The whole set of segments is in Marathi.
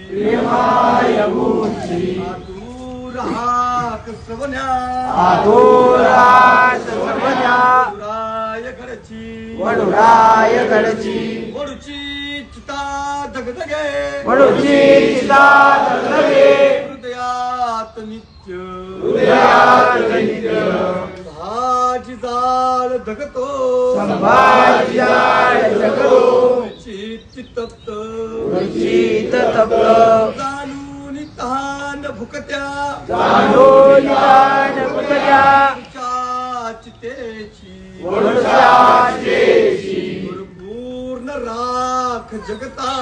प्रियमाय भूची आतुर हाक श्रवण्या वडुराय घडची वडूची चिता धगधगे हृदयात नित्य संभाजी जाळ धगतो चित्त तप्त जाणून तान भुकत्या चितेची पूर्ण राख जगता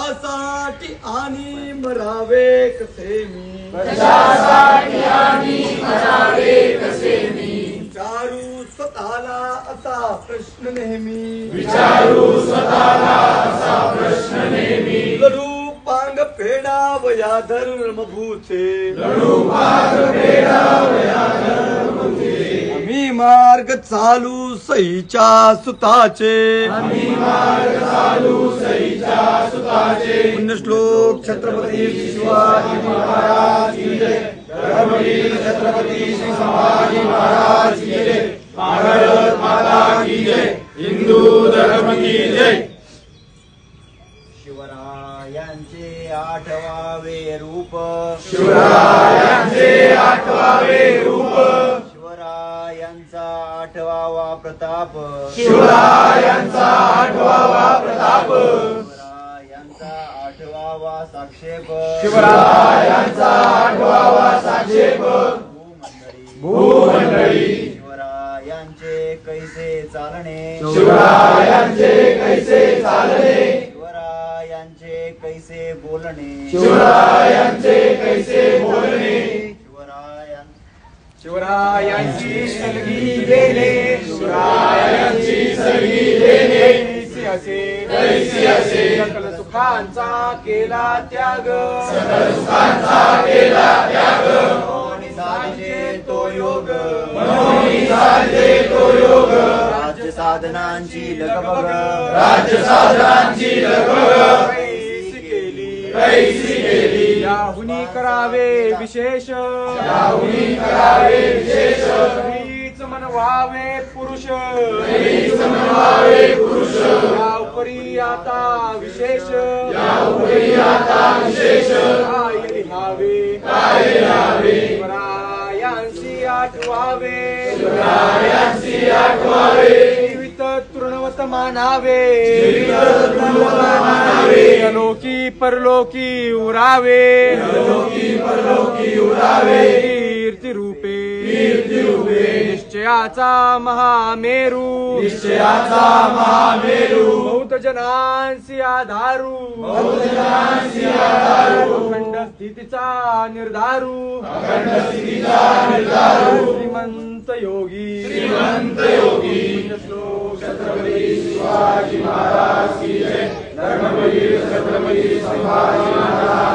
त्यासाठी आणि मरावे कसे मी विचारू स्वतःला असा प्रश्न नेहमी लढू पांग फेडावया धर्मभूते आम्ही मार्ग चालू सईच्या सुताचे पुण्यश्लोक छत्रपती शिवाजी महाराज की जय छत्रपती श्री संभाजी महाराज की जय भारत माता की जय हिंदू धर्म की जय शिवरायांचे आठवावे रूप शिवरायांचे आठवावे रूप शिवरायांचा आठवावा प्रताप शिवरायांचा आठवावा प्रताप शिवरायांचा आठवावा साक्षेप शिवरायांचा आठवावा साक्षेप भूमंडळी शिवरायांचे कैसे चालणे शिवरायांचे कैसे चालणे शिवरायांचे कैसे बोलणे शिवरायांचे कैसे बोलणे शिवरायांची सलगी देणे शिवरायांची सलगी देणे कैसी असे सकल सुखांचा केला त्याग मनोनी साधे तो योग राज्य साधनांची लगबग कैसी केली याहुनी करावे विशेष हीच मनवावे पुरुष या उपरी आता विशेष काय लिहावे शिवरायांशी आठवावे जीवित तृणवत मानावे अलोकी परलोकी उरावे कीर्ती रूपे निश्चयाचा महामेरू बहुत जनांसी आधारू अखंड स्थितीचा निर्धारू श्रीमंत योगी श्लोक छत्रपती शिवाजी महाराज की जय धर्मवीर छत्रपती शिवाजी महाराज